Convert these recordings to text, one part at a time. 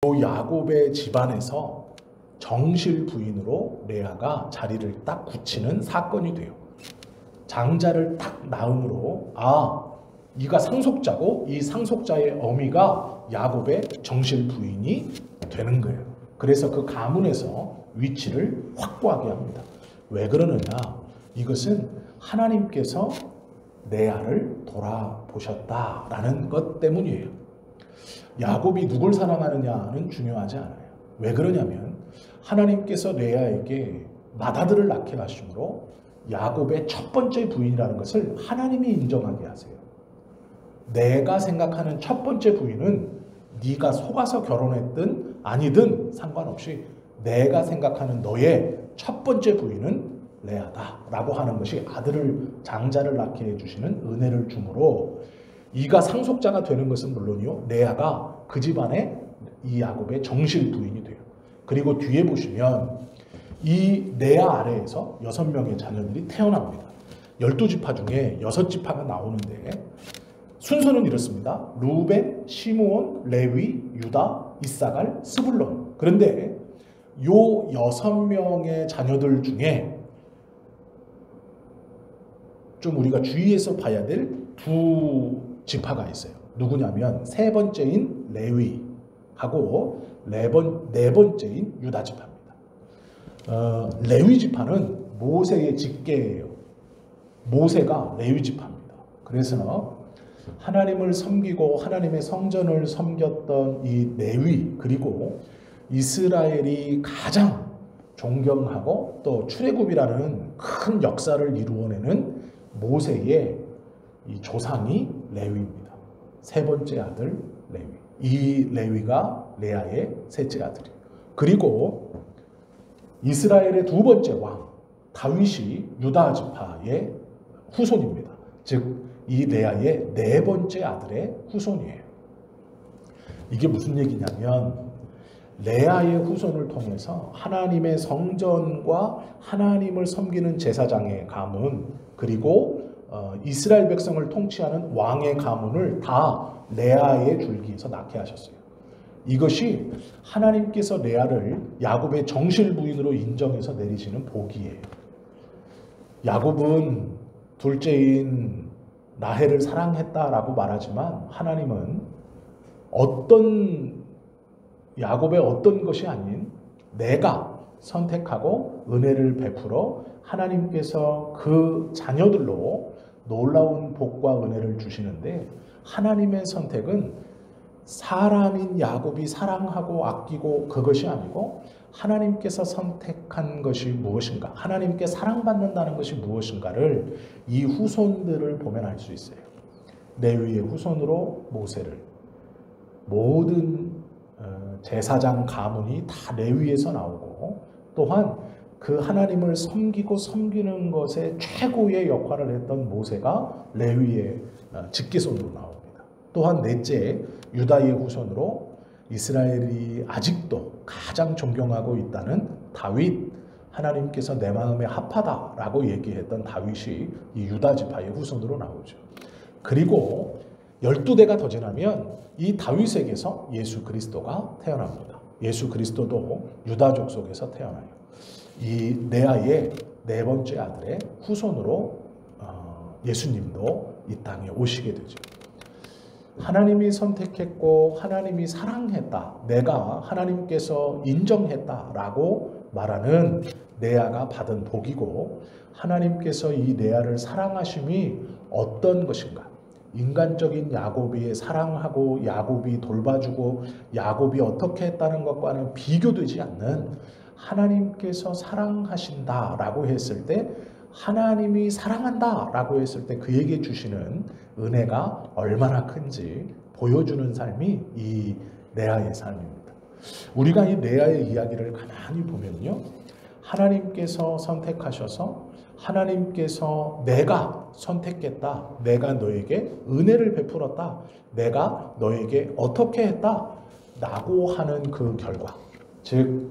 야곱의 집안에서 정실 부인으로 레아가 자리를 딱 굳히는 사건이 돼요. 장자를 딱 낳음으로 이가 상속자고 이 상속자의 어미가 야곱의 정실 부인이 되는 거예요. 그래서 그 가문에서 위치를 확보하게 합니다. 왜 그러느냐? 이것은 하나님께서 레아를 돌아보셨다라는 것 때문이에요. 야곱이 누굴 사랑하느냐는 중요하지 않아요. 왜 그러냐면 하나님께서 레아에게 맏아들을 낳게 하심으로 야곱의 첫 번째 부인이라는 것을 하나님이 인정하게 하세요. 내가 생각하는 첫 번째 부인은 네가 속아서 결혼했든 아니든 상관없이 내가 생각하는 너의 첫 번째 부인은 레아다 라고 하는 것이 장자를 낳게 해주시는 은혜를 주므로 이가 상속자가 되는 것은 물론이요, 레아가 그 집안에 이 야곱의 정실 부인이 돼요. 그리고 뒤에 보시면 이 레아 아래에서 6명의 자녀들이 태어납니다. 12지파 중에 6지파가 나오는데 순서는 이렇습니다. 루벤, 시므온, 레위, 유다, 이사갈, 스불론. 그런데 요 6명의 자녀들 중에 좀 우리가 주의해서 봐야 될 두 지파가 있어요. 누구냐면 세 번째인 레위하고 네 번째인 유다 지파입니다. 레위 지파는 모세의 직계예요. 모세가 레위 지파입니다. 그래서 하나님을 섬기고 하나님의 성전을 섬겼던 이 레위, 그리고 이스라엘이 가장 존경하고 또 출애굽이라는 큰 역사를 이루어내는 모세의 이 조상이 레위입니다. 세 번째 아들 레위. 이 레위가 레아의 셋째 아들이에요. 그리고 이스라엘의 두 번째 왕 다윗이 유다 지파의 후손입니다. 즉 이 레아의 네 번째 아들의 후손이에요. 이게 무슨 얘기냐면 레아의 후손을 통해서 하나님의 성전과 하나님을 섬기는 제사장의 가문, 그리고 이스라엘 백성을 통치하는 왕의 가문을 다 레아의 줄기에서 낳게 하셨어요. 이것이 하나님께서 레아를 야곱의 정실 부인으로 인정해서 내리시는 복이에요. 야곱은 둘째인 라헬을 사랑했다라고 말하지만 하나님은 야곱의 어떤 것이 아닌 내가 선택하고 은혜를 베풀어 하나님께서 그 자녀들로 놀라운 복과 은혜를 주시는데, 하나님의 선택은 사람인 야곱이 사랑하고 아끼고 그것이 아니고 하나님께서 선택한 것이 무엇인가, 하나님께 사랑받는다는 것이 무엇인가를 이 후손들을 보면 알 수 있어요. 레위의 후손으로 모세를, 모든 제사장 가문이 다 레위에서 나오고, 또한 그 하나님을 섬기고 섬기는 것에 최고의 역할을 했던 모세가 레위의 직계손으로 나옵니다. 또한 넷째 유다의 후손으로 이스라엘이 아직도 가장 존경하고 있다는 다윗, 하나님께서 내 마음에 합하다라고 얘기했던 다윗이 이 유다 지파의 후손으로 나오죠. 그리고 12대가 더 지나면 이 다윗에게서 예수 그리스도가 태어납니다. 예수 그리스도도 유다족 속에서 태어나요. 이 레아의 네 번째 아들의 후손으로 예수님도 이 땅에 오시게 되죠. 하나님이 선택했고 하나님이 사랑했다, 내가 하나님께서 인정했다라고 말하는 레아가 받은 복이고, 하나님께서 이 레아를 사랑하심이 어떤 것인가, 인간적인 야곱이 사랑하고 야곱이 돌봐주고 야곱이 어떻게 했다는 것과는 비교되지 않는 하나님께서 사랑하신다라고 했을 때, 하나님이 사랑한다라고 했을 때 그에게 주시는 은혜가 얼마나 큰지 보여주는 삶이 이 레아의 삶입니다. 우리가 이 레아의 이야기를 가만히 보면요, 하나님께서 선택하셔서 하나님께서 내가 선택했다, 내가 너에게 은혜를 베풀었다, 내가 너에게 어떻게 했다 라고 하는 그 결과, 즉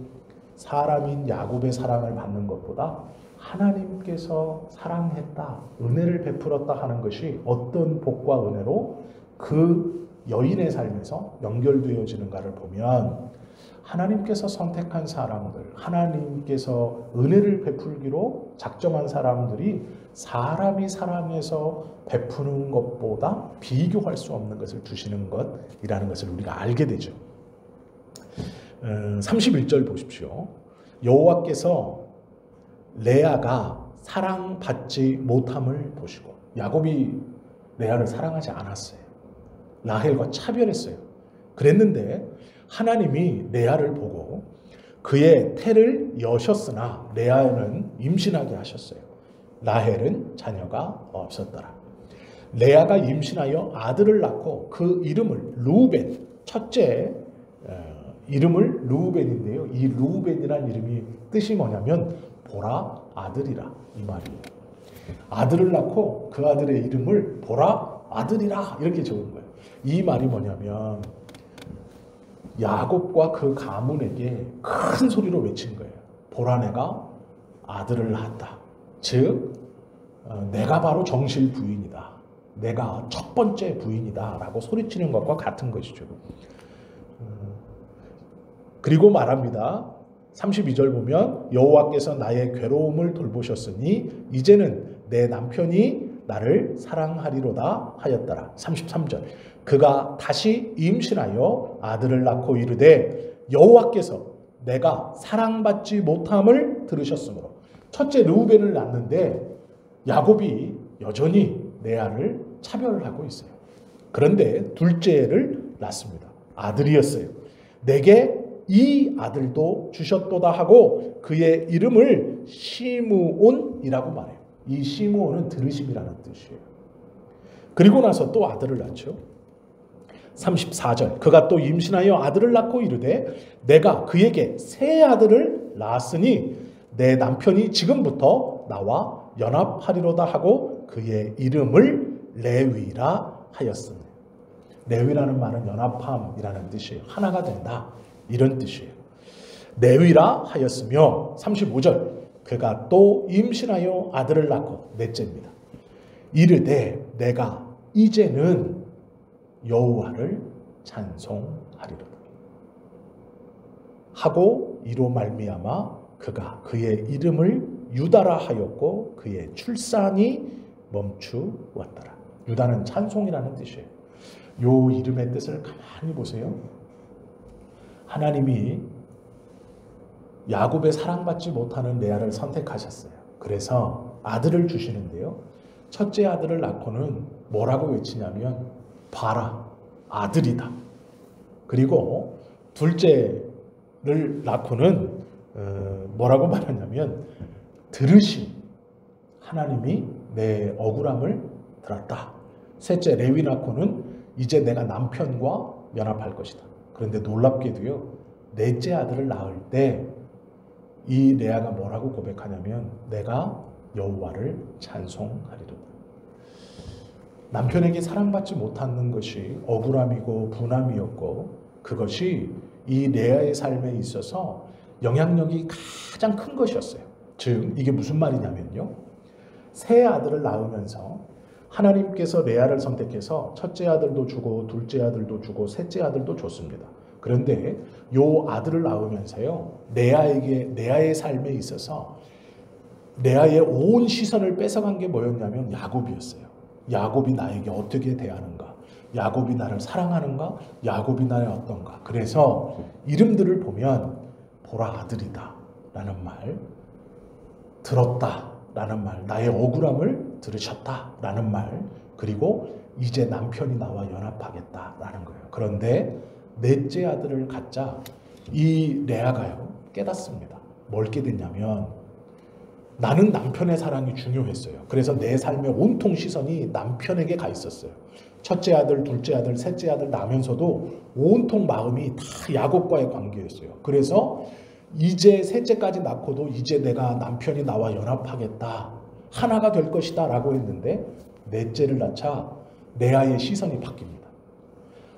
사람인 야곱의 사랑을 받는 것보다 하나님께서 사랑했다, 은혜를 베풀었다 하는 것이 어떤 복과 은혜로 그 여인의 삶에서 연결되어지는가를 보면 하나님께서 선택한 사람들, 하나님께서 은혜를 베풀기로 작정한 사람들이 사람이 사랑해서 베푸는 것보다 비교할 수 없는 것을 주시는 것이라는 것을 우리가 알게 되죠. 31절 보십시오. 여호와께서 레아가 사랑받지 못함을 보시고, 야곱이 레아를 사랑하지 않았어요. 라헬과 차별했어요. 그랬는데 하나님이 레아를 보고 그의 태를 여셨으나 레아는 임신하게 하셨어요. 라헬은 자녀가 없었더라. 레아가 임신하여 아들을 낳고 그 이름을 르우벤, 첫째 이름을 르우벤인데요. 이 르우벤이라는 이름이 뜻이 뭐냐면 보라 아들이라, 이 말이에요. 아들을 낳고 그 아들의 이름을 보라 아들이라 이렇게 적은 거예요. 이 말이 뭐냐면 야곱과 그 가문에게 큰 소리로 외친 거예요. 보라, 내가 아들을 낳았다. 즉 내가 바로 정실 부인이다. 내가 첫 번째 부인이다 라고 소리치는 것과 같은 것이죠. 그리고 말합니다. 32절 보면 여호와께서 나의 괴로움을 돌보셨으니 이제는 내 남편이 나를 사랑하리로다 하였더라. 33절 그가 다시 임신하여 아들을 낳고 이르되 여호와께서 내가 사랑받지 못함을 들으셨으므로, 첫째 르우벤을 낳는데 야곱이 여전히 레아를 차별하고 있어요. 그런데 둘째를 낳습니다. 아들이었어요. 내게 이 아들도 주셨도다 하고 그의 이름을 시므온이라고 말해요. 이 시므온은 들으심이라는 뜻이에요. 그리고 나서 또 아들을 낳죠. 34절 그가 또 임신하여 아들을 낳고 이르되 내가 그에게 새 아들을 낳았으니 내 남편이 지금부터 나와 연합하리로다 하고 그의 이름을 레위라 하였으니, 레위라는 말은 연합함이라는 뜻이에요. 하나가 된다, 이런 뜻이에요. 레위라 하였으며 35절 그가 또 임신하여 아들을 낳고, 넷째입니다. 이르되 내가 이제는 여호와를 찬송하리로다 하고 이로 말미암아 그가 그의 이름을 유다라 하였고 그의 출산이 멈추었더라. 유다는 찬송이라는 뜻이에요. 요 이름의 뜻을 가만히 보세요. 하나님이 야곱의 사랑받지 못하는 레아를 선택하셨어요. 그래서 아들을 주시는데요. 첫째 아들을 낳고는 뭐라고 외치냐면 봐라, 아들이다. 그리고 둘째를 낳고는 뭐라고 말하냐면 들으심, 하나님이 내 억울함을 들었다. 셋째 레위 낳고는 이제 내가 남편과 연합할 것이다. 그런데 놀랍게도요, 넷째 아들을 낳을 때 이 레아가 뭐라고 고백하냐면 내가 여호와를 찬송하리로다. 남편에게 사랑받지 못하는 것이 억울함이고 분함이었고, 그것이 이 레아의 삶에 있어서 영향력이 가장 큰 것이었어요. 즉 이게 무슨 말이냐면요, 새 아들을 낳으면서 하나님께서 레아를 선택해서 첫째 아들도 주고 둘째 아들도 주고 셋째 아들도 줬습니다. 그런데 요 아들을 낳으면서요, 레아의 삶에 있어서 레아의 온 시선을 뺏어간 게 뭐였냐면 야곱이었어요. 야곱이 나에게 어떻게 대하는가, 야곱이 나를 사랑하는가, 야곱이 나의 어떤가. 그래서 이름들을 보면 보라 아들이다 라는 말, 들었다 라는 말, 나의 억울함을 들으셨다 라는 말, 그리고 이제 남편이 나와 연합하겠다 라는 거예요. 그런데 넷째 아들을 갖자 이 레아가요 깨닫습니다. 뭘 깨닫냐면 나는 남편의 사랑이 중요했어요. 그래서 내 삶의 온통 시선이 남편에게 가 있었어요. 첫째 아들, 둘째 아들, 셋째 아들 나면서도 온통 마음이 다 야곱과의 관계였어요. 그래서 이제 셋째까지 낳고도 이제 내가 남편이 나와 연합하겠다, 하나가 될 것이다 라고 했는데 넷째를 낳자 레아의 시선이 바뀝니다.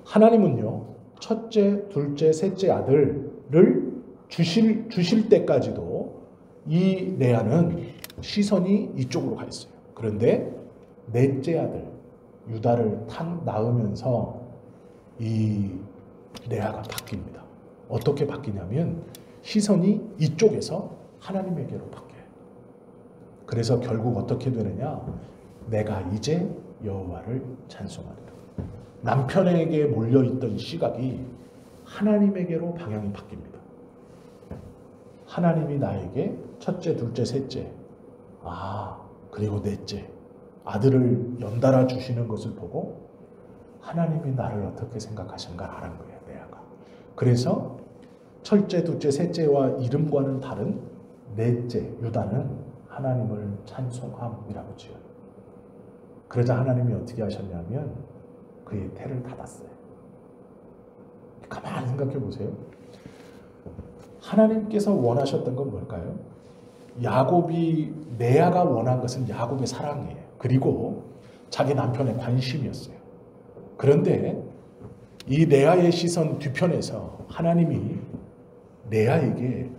하나님은요, 첫째, 둘째, 셋째 아들을 주실 때까지도 이 레아는 시선이 이쪽으로 가 있어요. 그런데 넷째 아들 유다를 탁 낳으면서 이 레아가 바뀝니다. 어떻게 바뀌냐면 시선이 이쪽에서 하나님에게로 바뀌어요. 그래서 결국 어떻게 되느냐? 내가 이제 여호와를 찬송하리라. 남편에게 몰려있던 시각이 하나님에게로 방향이 바뀝니다. 하나님이 나에게 첫째, 둘째, 셋째, 그리고 넷째 아들을 연달아 주시는 것을 보고 하나님이 나를 어떻게 생각하신가 아는 거예요, 레아가. 그래서 첫째, 둘째, 셋째와 이름과는 다른 넷째 유다는 하나님을 찬송함이라고 지어요. 그러자 하나님이 어떻게 하셨냐면 그의 태를 닫았어요. 가만히 생각해 보세요. 하나님께서 원하셨던 건 뭘까요? 레아가 원한 것은 야곱의 사랑이에요. 그리고 자기 남편의 관심이었어요. 그런데 이 레아의 시선 뒤편에서 하나님이 레아에게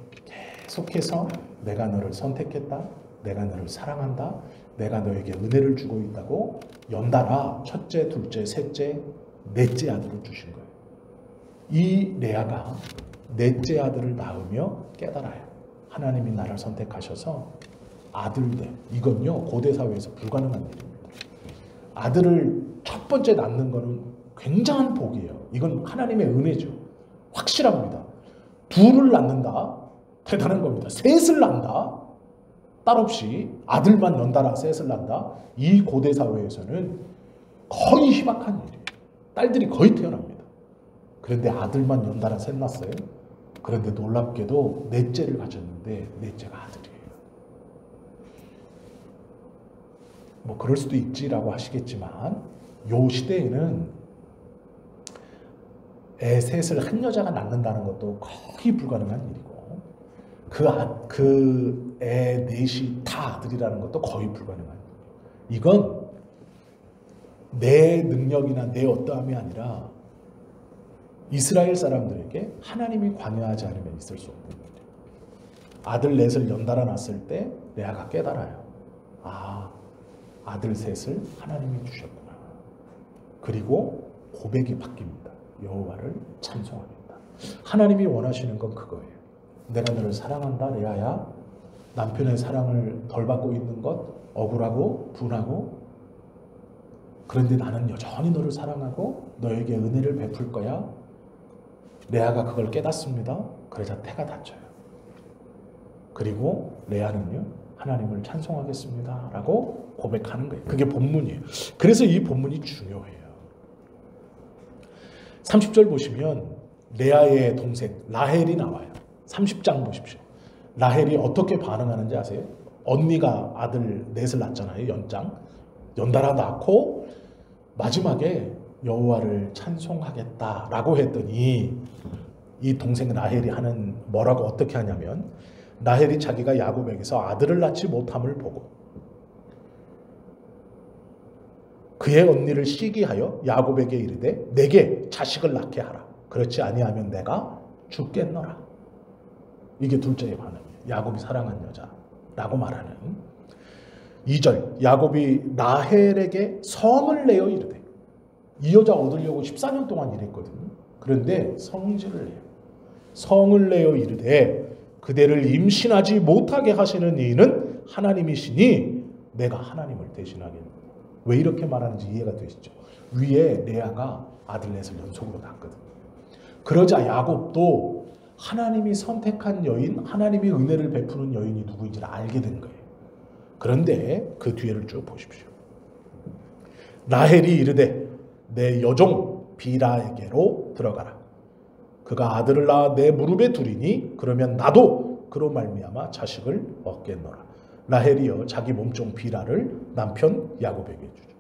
계속해서 내가 너를 선택했다. 내가 너를 사랑한다. 내가 너에게 은혜를 주고 있다고 연달아 첫째, 둘째, 셋째, 넷째 아들을 주신 거예요. 이 레아가 넷째 아들을 낳으며 깨달아요. 하나님이 나를 선택하셔서 아들들, 이건요 고대 사회에서 불가능한 일입니다. 아들을 첫 번째 낳는 거는 굉장한 복이에요. 이건 하나님의 은혜죠. 확실합니다. 둘을 낳는다, 대단한 겁니다. 셋을 낳는다, 딸 없이 아들만 연달아 셋을 낳는다. 이 고대 사회에서는 거의 희박한 일이에요. 딸들이 거의 태어납니다. 그런데 아들만 연달아 셋 낳았어요. 그런데 놀랍게도 넷째를 가졌는데 넷째가 아들이에요. 뭐 그럴 수도 있지라고 하시겠지만 요 시대에는 애 셋을 한 여자가 낳는다는 것도 거의 불가능한 일이고 그 애 넷이 다 아들이라는 것도 거의 불가능한 일이에요. 이건 내 능력이나 내 어떠함이 아니라 이스라엘 사람들에게 하나님이 관여하지 않으면 있을 수 없는 일이에요. 아들 넷을 연달아 낳았을 때 레아가 깨달아요. 아들 셋을 하나님이 주셨구나. 그리고 고백이 바뀝니다. 여호와를 찬송하겠다. 하나님이 원하시는 건 그거예요. 내가 너를 사랑한다, 레아야. 남편의 사랑을 덜 받고 있는 것 억울하고 분하고, 그런데 나는 여전히 너를 사랑하고 너에게 은혜를 베풀 거야. 레아가 그걸 깨닫습니다. 그러자 태가 닫혀요. 그리고 레아는요, 하나님을 찬송하겠습니다 라고 고백하는 거예요. 그게 본문이에요. 그래서 이 본문이 중요해요. 30절 보시면 레아의 동생 라헬이 나와요. 30장 보십시오. 라헬이 어떻게 반응하는지 아세요? 언니가 아들 넷을 낳잖아요. 연달아 낳고 마지막에 여호와를 찬송하겠다라고 했더니 이 동생 라헬이 뭐라고 어떻게 하냐면, 라헬이 자기가 야곱에게서 아들을 낳지 못함을 보고 그의 언니를 시기하여 야곱에게 이르되 내게 자식을 낳게 하라. 그렇지 아니하면 내가 죽겠노라. 이게 둘째의 반응이에요. 야곱이 사랑한 여자라고 말하는 2절. 야곱이 라헬에게 성을 내어 이르되, 이 여자 얻으려고 14년 동안 일했거든요. 그런데 성질을 내요. 성을 내어 이르되 그대를 임신하지 못하게 하시는 이는 하나님이시니 내가 하나님을 대신하겠노라. 왜 이렇게 말하는지 이해가 되시죠? 위에 레아가 아들 넷을 연속으로 낳았거든요. 그러자 야곱도 하나님이 선택한 여인, 하나님이 은혜를 베푸는 여인이 누구인지를 알게 된 거예요. 그런데 그 뒤에를 쭉 보십시오. 라헬이 이르되 내 여종 비라에게로 들어가라. 그가 아들을 낳아 내 무릎에 두리니 그러면 나도 그로 말미암아 자식을 얻겠노라. 라헬이여 자기 몸종 비라를 남편 야곱에게 주죠.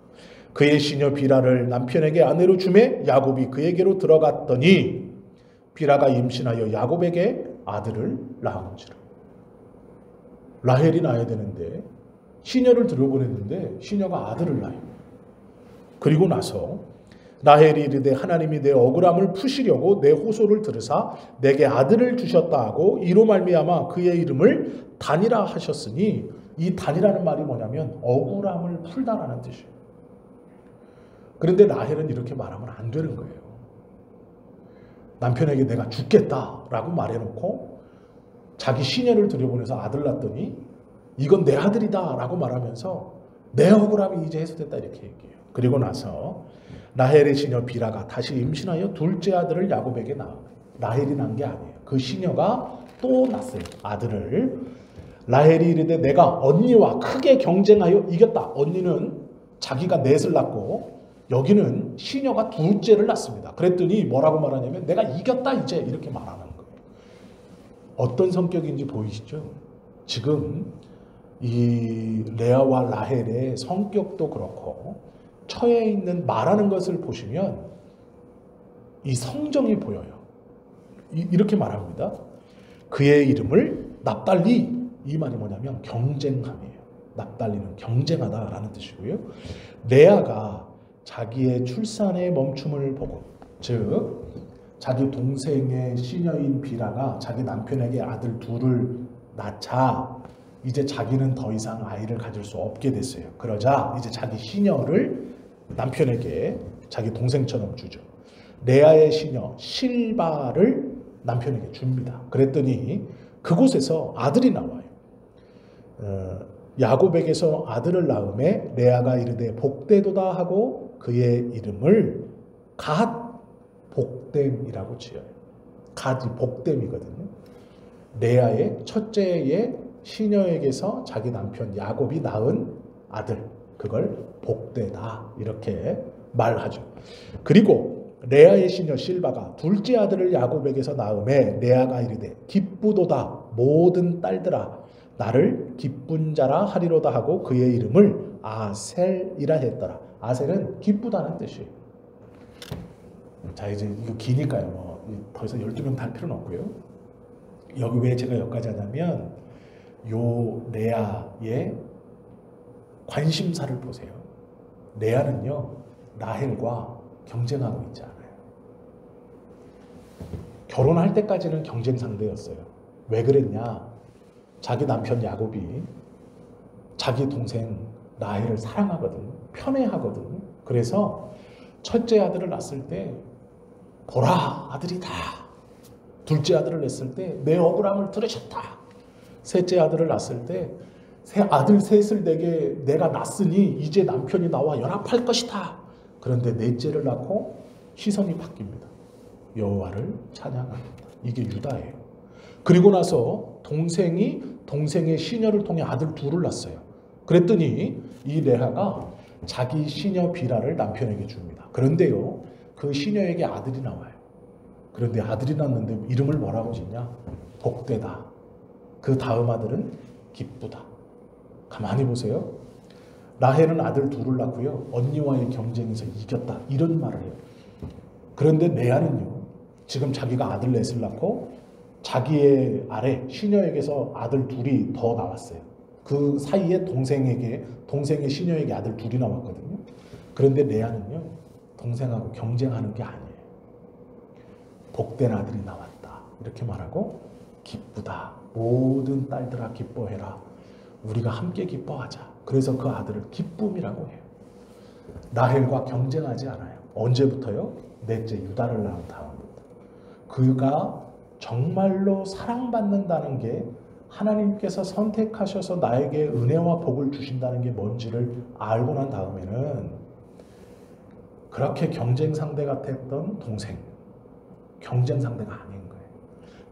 그의 시녀 비라를 남편에게 아내로 주매 야곱이 그에게로 들어갔더니 비라가 임신하여 야곱에게 아들을 낳은지라. 라헬이 낳아야 되는데 시녀를 들여보냈는데 시녀가 아들을 낳아요. 그리고 나서 라헬이 이르되 하나님이 내 억울함을 푸시려고 내 호소를 들으사 내게 아들을 주셨다 하고 이로 말미암아 그의 이름을 단이라 하셨으니, 이 단이라는 말이 뭐냐면 억울함을 풀다라는 뜻이에요. 그런데 라헬은 이렇게 말하면 안 되는 거예요. 남편에게 내가 죽겠다라고 말해놓고 자기 시녀를 들여보내서 아들 낳았더니 이건 내 아들이다라고 말하면서 내 억울함이 이제 해소됐다 이렇게 얘기해요. 그리고 나서 라헬의 시녀 빌하가 다시 임신하여 둘째 아들을 야곱에게 낳아요. 라헬이 낳은 게 아니에요. 그 시녀가 또 낳았어요. 아들을. 라헬이 이르되 내가 언니와 크게 경쟁하여 이겼다. 언니는 자기가 넷을 낳고 여기는 시녀가 둘째를 낳습니다. 그랬더니 뭐라고 말하냐면 내가 이겼다 이제 이렇게 말하는 거예요. 어떤 성격인지 보이시죠? 지금 이 레아와 라헬의 성격도 그렇고 처해 있는 말하는 것을 보시면 이 성정이 보여요. 이렇게 말합니다. 그의 이름을 납달리. 이 말이 뭐냐면 경쟁함이에요. 납달리는 경쟁하다라는 뜻이고요. 레아가 자기의 출산의 멈춤을 보고, 즉 자기 동생의 시녀인 빌하가 자기 남편에게 아들 둘을 낳자 이제 자기는 더 이상 아이를 가질 수 없게 됐어요. 그러자 이제 자기 시녀를 남편에게 자기 동생처럼 주죠. 레아의 시녀 실바를 남편에게 줍니다. 그랬더니 그곳에서 아들이 나와요. 야곱에게서 아들을 낳음에 레아가 이르되 복되도다 하고 그의 이름을 갓 복됨이라고 지어요. 갓이 복됨이거든요. 레아의 첫째의 시녀에게서 자기 남편 야곱이 낳은 아들, 그걸 복되다 이렇게 말하죠. 그리고 레아의 시녀 실바가 둘째 아들을 야곱에게서 낳음에 레아가 이르되 기쁘도다 모든 딸들아 나를 기쁜 자라 하리로다 하고 그의 이름을 아셀이라 했더라. 아셀은 기쁘다는 뜻이에요. 자, 이제 이거 기니까요. 더 이상 12명 다 할 필요는 없고요. 여기 왜 제가 여기까지 하냐면 요 레아의 관심사를 보세요. 레아는요 라헬과 경쟁하고 있지 않아요. 결혼할 때까지는 경쟁 상대였어요. 왜 그랬냐? 자기 남편 야곱이 자기 동생 라헬을 사랑하거든요. 편애하거든요. 그래서 첫째 아들을 낳았을 때 보라 아들이다. 둘째 아들을 낳았을 때 내 억울함을 들으셨다. 셋째 아들을 낳았을 때 아들 셋을 내가 낳았으니 이제 남편이 나와 연합할 것이다. 그런데 넷째를 낳고 시선이 바뀝니다. 여호와를 찬양합니다. 이게 유다예요. 그리고 나서 동생의 시녀를 통해 아들 둘을 낳았어요. 그랬더니 이 레아가 자기 시녀 비라를 남편에게 줍니다. 그런데요 그 시녀에게 아들이 나와요. 그런데 아들이 낳았는데 이름을 뭐라고 짓냐? 복되다. 그 다음 아들은 기쁘다. 가만히 보세요. 라헬은 아들 둘을 낳고요. 언니와의 경쟁에서 이겼다. 이런 말을 해요. 그런데 레아는요. 지금 자기가 아들 넷을 낳고 자기의 아래 시녀에게서 아들 둘이 더 나왔어요. 그 사이에 동생의 시녀에게 아들 둘이 나왔거든요. 그런데 레아는요. 동생하고 경쟁하는 게 아니에요. 복된 아들이 나왔다. 이렇게 말하고 기쁘다. 모든 딸들아 기뻐해라. 우리가 함께 기뻐하자. 그래서 그 아들을 기쁨이라고 해요. 라헬과 경쟁하지 않아요. 언제부터요? 넷째 유다를 낳은 다음부터. 그가 정말로 사랑받는다는 게 하나님께서 선택하셔서 나에게 은혜와 복을 주신다는 게 뭔지를 알고 난 다음에는 그렇게 경쟁 상대 같았던 동생, 경쟁 상대가 아닌 거예요.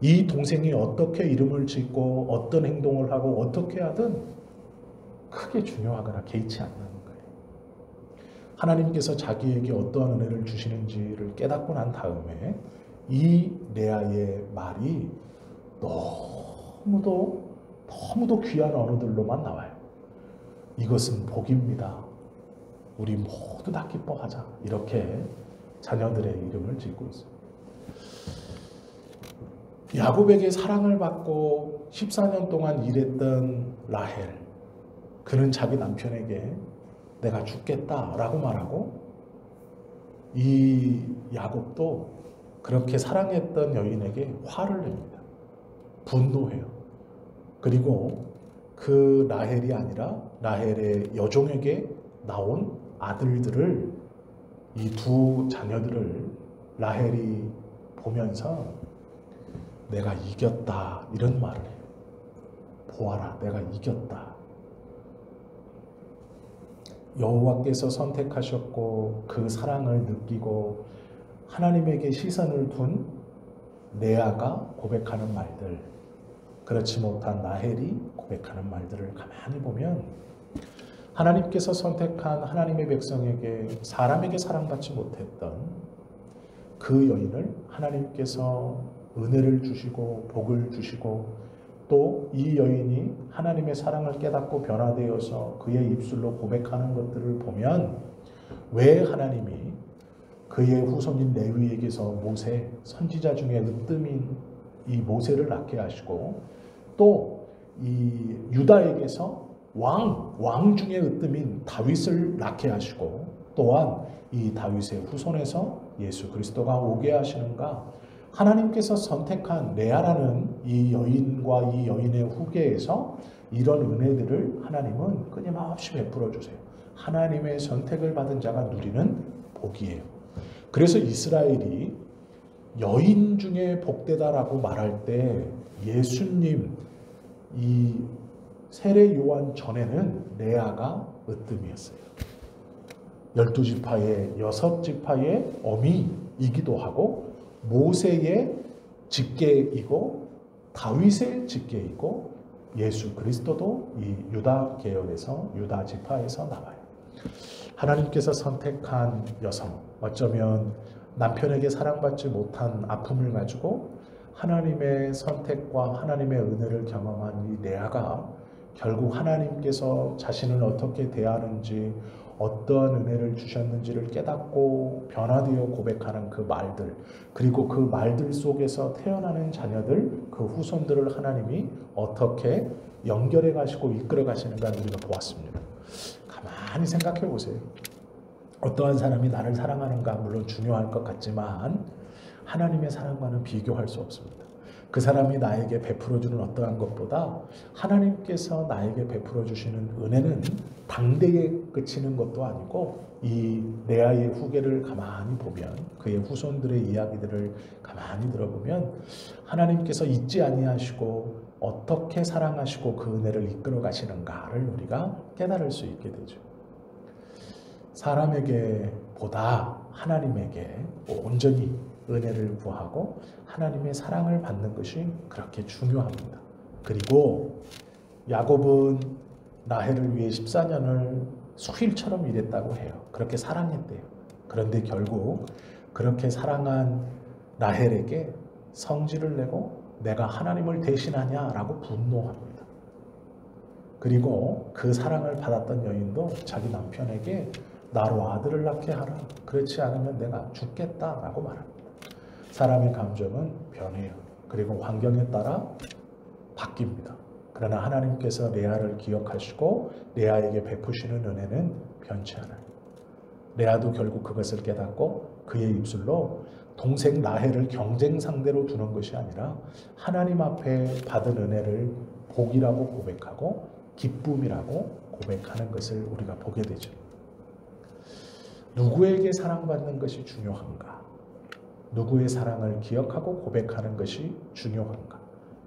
이 동생이 어떻게 이름을 짓고 어떤 행동을 하고 어떻게 하든 크게 중요하거나 개의치 않는 거예요. 하나님께서 자기에게 어떠한 은혜를 주시는지를 깨닫고 난 다음에 이 레아의 말이 너무도 귀한 언어들로만 나와요. 이것은 복입니다. 우리 모두 다 기뻐하자. 이렇게 자녀들의 이름을 짓고 있습니다. 야곱에게 사랑을 받고 14년 동안 일했던 라헬, 그는 자기 남편에게 내가 죽겠다라고 말하고 이 야곱도 그렇게 사랑했던 여인에게 화를 냅니다. 분노해요. 그리고 그 라헬이 아니라 라헬의 여종에게 나온 아들들을, 이 두 자녀들을 라헬이 보면서 내가 이겼다 이런 말을 해요. 보아라, 내가 이겼다. 여호와께서 선택하셨고 그 사랑을 느끼고 하나님에게 시선을 둔 레아가 고백하는 말들, 그렇지 못한 라헬이 고백하는 말들을 가만히 보면 하나님께서 선택한 하나님의 백성에게, 사람에게 사랑받지 못했던 그 여인을 하나님께서 은혜를 주시고 복을 주시고, 또 이 여인이 하나님의 사랑을 깨닫고 변화되어서 그의 입술로 고백하는 것들을 보면 왜 하나님이 그의 후손인 레위에게서 모세, 선지자 중에 으뜸인 이 모세를 낳게 하시고, 또 이 유다에게서 왕 중에 으뜸인 다윗을 낳게 하시고, 또한 이 다윗의 후손에서 예수 그리스도가 오게 하시는가? 하나님께서 선택한 레아라는 이 여인과 이 여인의 후계에서 이런 은혜들을 하나님은 끊임없이 베풀어 주세요. 하나님의 선택을 받은 자가 누리는 복이에요. 그래서 이스라엘이 여인 중에 복되다라고 말할 때 예수님 이 세례 요한 전에는 레아가 으뜸이었어요. 12지파의 6지파의 어미이기도 하고 모세의 직계이고 다윗의 직계이고 예수 그리스도도 이 유다 계열에서 유다 지파에서 나와요. 하나님께서 선택한 여성, 어쩌면 남편에게 사랑받지 못한 아픔을 가지고 하나님의 선택과 하나님의 은혜를 경험한 이 레아가 결국 하나님께서 자신을 어떻게 대하는지, 어떠한 은혜를 주셨는지를 깨닫고 변화되어 고백하는 그 말들, 그리고 그 말들 속에서 태어나는 자녀들, 그 후손들을 하나님이 어떻게 연결해 가시고 이끌어 가시는가 우리가 보았습니다. 가만히 생각해 보세요. 어떠한 사람이 나를 사랑하는가 물론 중요할 것 같지만 하나님의 사랑과는 비교할 수 없습니다. 그 사람이 나에게 베풀어주는 어떠한 것보다 하나님께서 나에게 베풀어 주시는 은혜는 당대에 그치는 것도 아니고, 이 레아의 후계를 가만히 보면, 그의 후손들의 이야기들을 가만히 들어보면 하나님께서 잊지 아니하시고 어떻게 사랑하시고 그 은혜를 이끌어 가시는가를 우리가 깨달을 수 있게 되죠. 사람에게 보다 하나님에게 온전히 은혜를 구하고 하나님의 사랑을 받는 것이 그렇게 중요합니다. 그리고 야곱은 라헬을 위해 14년을 수일처럼 일했다고 해요. 그렇게 사랑했대요. 그런데 결국 그렇게 사랑한 라헬에게 성질을 내고 내가 하나님을 대신하냐라고 분노합니다. 그리고 그 사랑을 받았던 여인도 자기 남편에게 나로 아들을 낳게 하라. 그렇지 않으면 내가 죽겠다라고 말합니다. 사람의 감정은 변해요. 그리고 환경에 따라 바뀝니다. 그러나 하나님께서 레아를 기억하시고 레아에게 베푸시는 은혜는 변치 않아요. 레아도 결국 그것을 깨닫고 그의 입술로 동생 라헬을 경쟁 상대로 두는 것이 아니라 하나님 앞에 받은 은혜를 복이라고 고백하고 기쁨이라고 고백하는 것을 우리가 보게 되죠. 누구에게 사랑받는 것이 중요한가? 누구의 사랑을 기억하고 고백하는 것이 중요한가?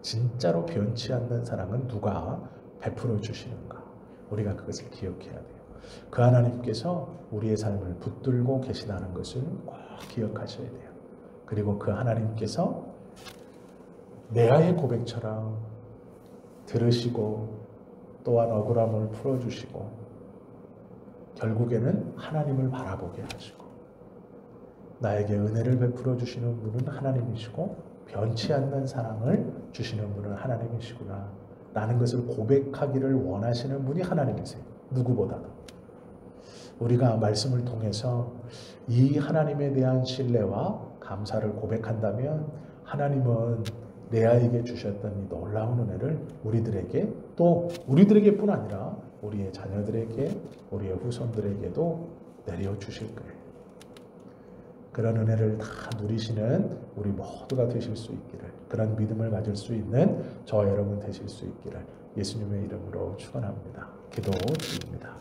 진짜로 변치 않는 사랑은 누가 베풀어 주시는가? 우리가 그것을 기억해야 돼요. 그 하나님께서 우리의 삶을 붙들고 계시다는 것을 꼭 기억하셔야 돼요. 그리고 그 하나님께서 레아의 고백처럼 들으시고 또한 억울함을 풀어주시고 결국에는 하나님을 바라보게 하시고 나에게 은혜를 베풀어 주시는 분은 하나님이시고 변치 않는 사랑을 주시는 분은 하나님이시구나 라는 것을 고백하기를 원하시는 분이 하나님이세요. 누구보다도. 우리가 말씀을 통해서 이 하나님에 대한 신뢰와 감사를 고백한다면 하나님은 레아에게 주셨던 이 놀라운 은혜를 우리들에게, 또 우리들에게뿐 아니라 우리의 자녀들에게, 우리의 후손들에게도 내려 주실 거예요. 그런 은혜를 다 누리시는 우리 모두가 되실 수 있기를, 그런 믿음을 가질 수 있는 저와 여러분 되실 수 있기를 예수님의 이름으로 축원합니다. 기도드립니다.